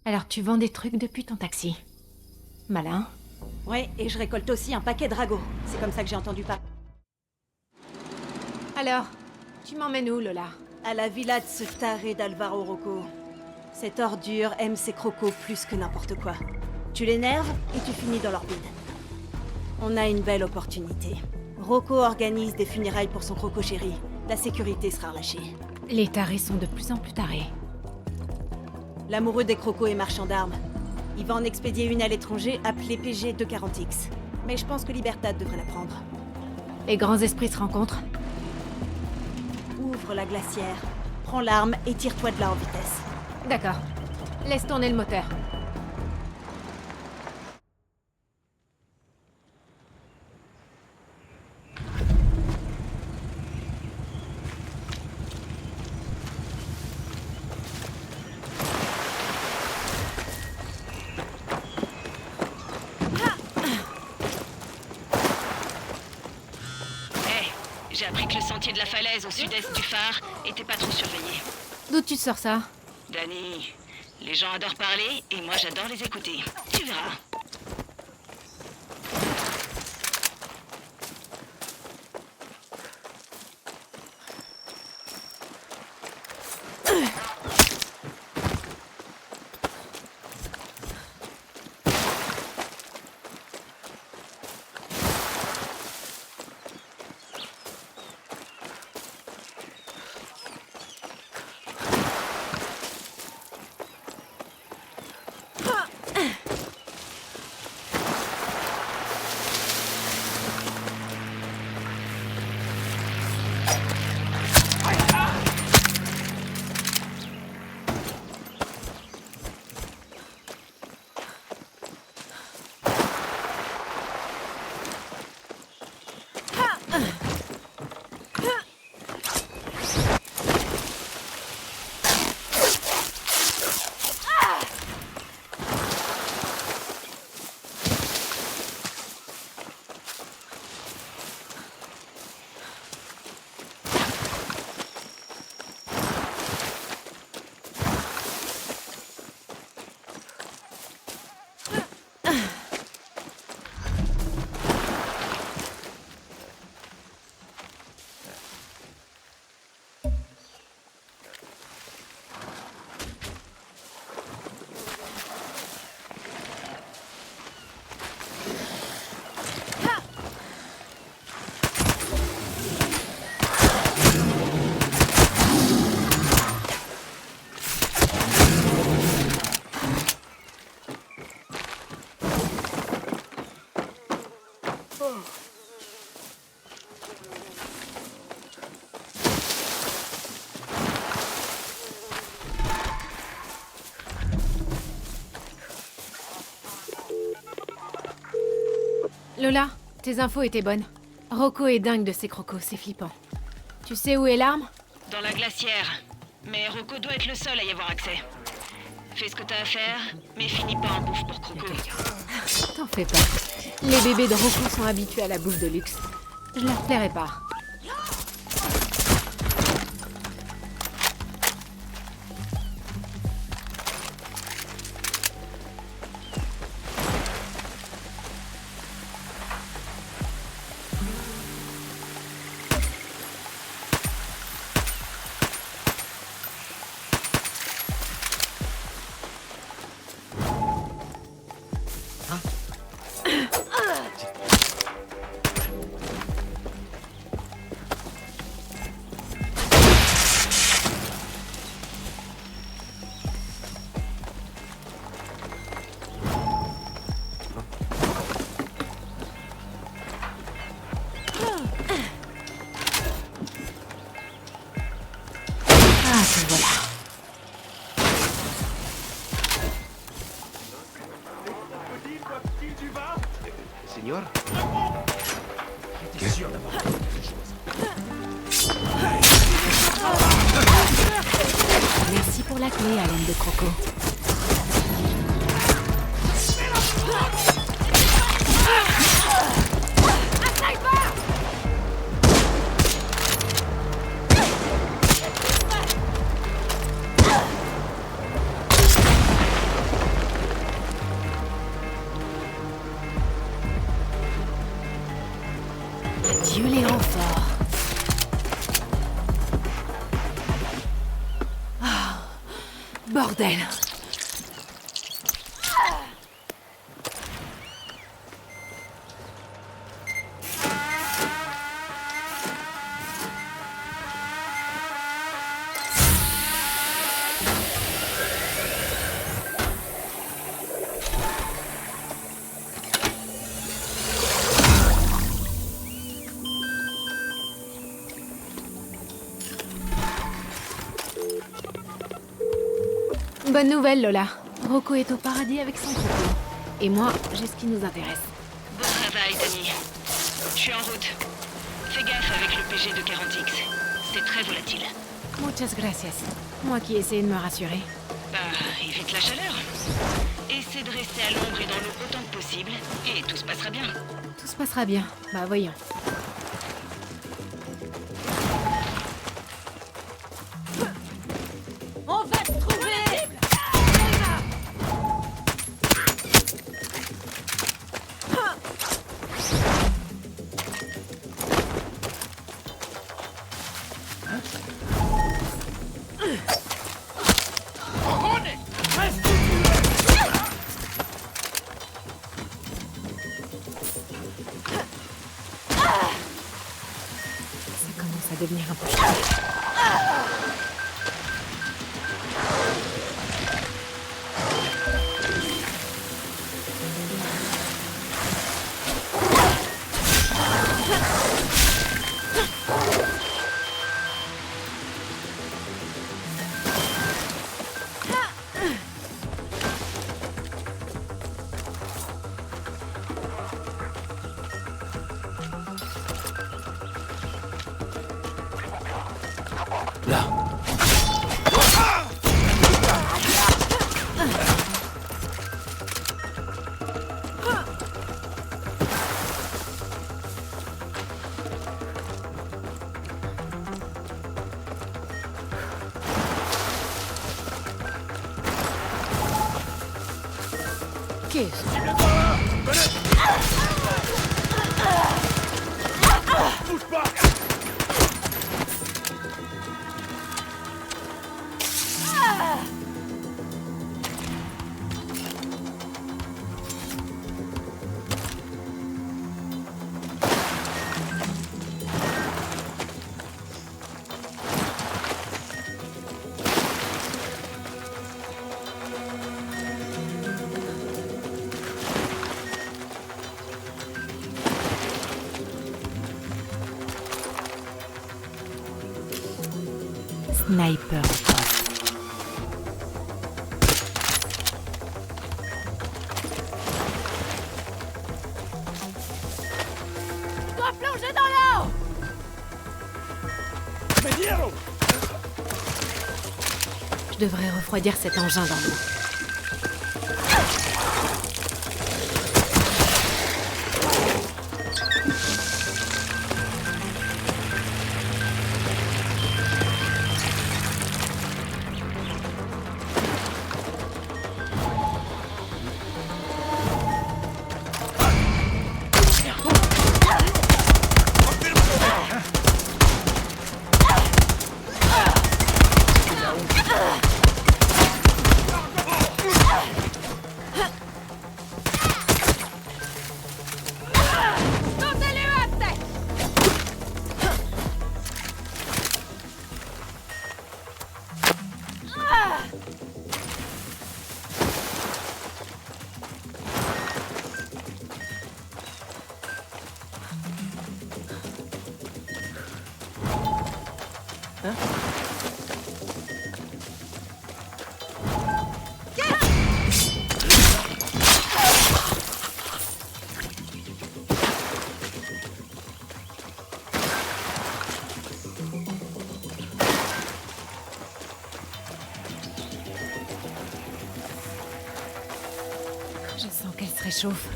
Alors tu vends des trucs depuis ton taxi. Malin. Ouais, et je récolte aussi un paquet de ragots. C'est comme ça que j'ai entendu parler. Alors, tu m'emmènes où, Lola? À la villa de ce taré d'Alvaro Rocco. Cette ordure aime ses crocos plus que n'importe quoi. Tu l'énerves et tu finis dans leur bide. On a une belle opportunité. Rocco organise des funérailles pour son croco chéri. La sécurité sera relâchée. Les tarés sont de plus en plus tarés. L'amoureux des crocos est marchand d'armes. Il va en expédier une à l'étranger appelée PG 240X. Mais je pense que Libertad devrait la prendre. Les grands esprits se rencontrent. Ouvre la glacière, prends l'arme et tire-toi de là en vitesse. D'accord. Laisse tourner le moteur. J'ai appris que le sentier de la falaise au sud-est du phare était pas trop surveillé. D'où tu sors ça? Danny, les gens adorent parler et moi j'adore les écouter. Tu verras. Lola, tes infos étaient bonnes. Rocco est dingue de ses crocos, c'est flippant. Tu sais où est l'arme? Dans la glacière. Mais Rocco doit être le seul à y avoir accès. Fais ce que t'as à faire, mais finis pas en bouffe pour Croco. T'en fais pas. Les bébés de Rocco sont habitués à la bouffe de luxe. Je leur plairai pas. Ah, te voilà. Signor? Merci pour la clé, Haleine de Croco. Adieu les renforts. Ah, bordel. Bonne nouvelle, Lola. Rocco est au paradis avec son troupeau. Et moi, j'ai ce qui nous intéresse. Bon travail, Tony. Je suis en route. Fais gaffe avec le PG de 40X. C'est très volatile. Muchas gracias. Moi qui essayais de me rassurer. Bah, évite la chaleur. Essaie de rester à l'ombre et dans l'eau autant que possible, et tout se passera bien. Tout se passera bien. Bah voyons. On va te trouver! Ça commence à devenir un peu chaud. Là. Qu'est-ce Bouge pas! Sniper. Je dois plonger dans l'eau! Mediero! Je devrais refroidir cet engin dans l'eau. Je sens qu'elle se réchauffe.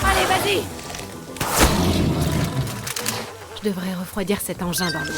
Allez, vas-y! Je devrais refroidir cet engin dans l'eau.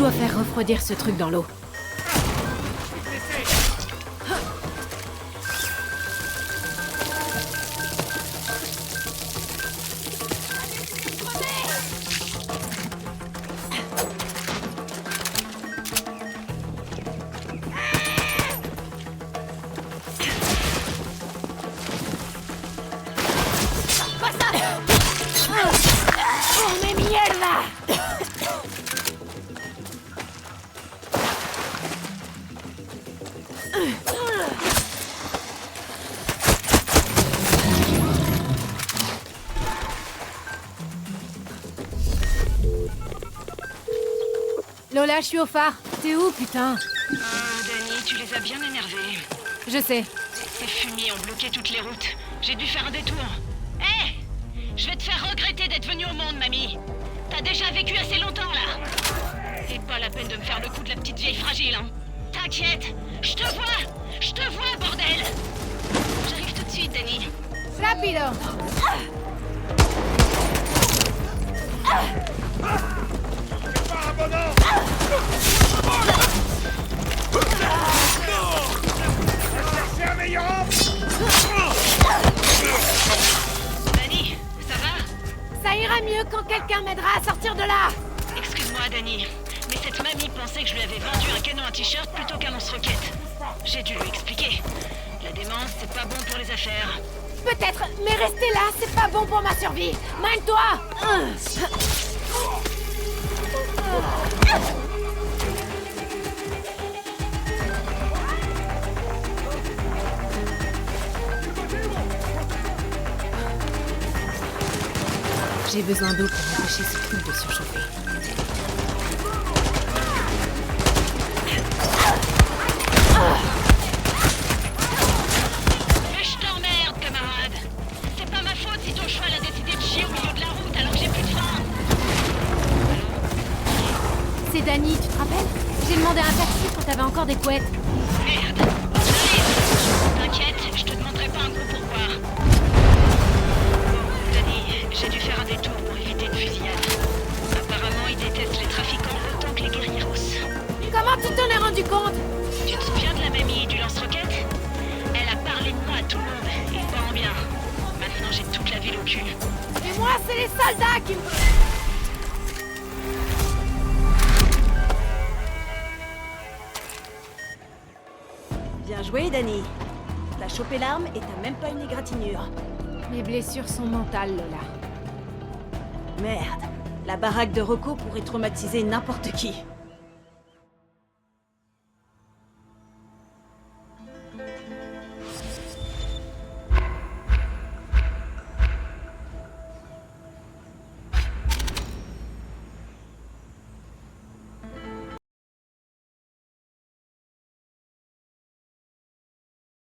dois faire refroidir ce truc dans l'eau. ¡Come mierda! Lola, je suis au phare. T'es où, putain? Oh, Dani, tu les as bien énervés. Je sais. Ces fumiers ont bloqué toutes les routes. J'ai dû faire un détour. Hé! Je vais te faire regretter d'être venue au monde, mamie. T'as déjà vécu assez longtemps, là. C'est pas la peine de me faire le coup de la petite vieille fragile, hein. T'inquiète, je te vois, bordel. J'arrive tout de suite, Dani. Rapido! Pas un bonhomme. Cherchez un meilleur homme. Dani, ça va? Ça ira mieux quand quelqu'un m'aidera à sortir de là! Excuse-moi, Dani, mais cette mamie pensait que je lui avais vendu un canon à t-shirt plutôt qu'un lance-roquette. J'ai dû lui expliquer. La démence, c'est pas bon pour les affaires. Peut-être, mais rester là, c'est pas bon pour ma survie! Mine-toi! J'ai besoin d'eau pour empêcher ce truc de surchauffer. Mais je t'emmerde, camarade. C'est pas ma faute si ton cheval a décidé de chier au milieu de la route alors que j'ai plus de faim. C'est Dani, tu te rappelles? J'ai demandé un taxi quand t'avais encore des couettes. Merde, j'arrive. T'inquiète, je te demanderai pas un coup pour boire. Bon, Dani, j'ai dû faire un détour pour éviter une fusillade. Apparemment, ils détestent les trafiquants autant que les guerrieros. Comment tu t'en es rendu compte? Tu te souviens de la mamie du lance-roquette? Elle a parlé de moi à tout le monde, et pas en bien. Maintenant, j'ai toute la ville au cul. Et moi, c'est les soldats qui me... Bien joué, Dani. T'as chopé l'arme et t'as même pas une égratignure. Mes blessures sont mentales, Lola. Merde. La baraque de Rocco pourrait traumatiser n'importe qui.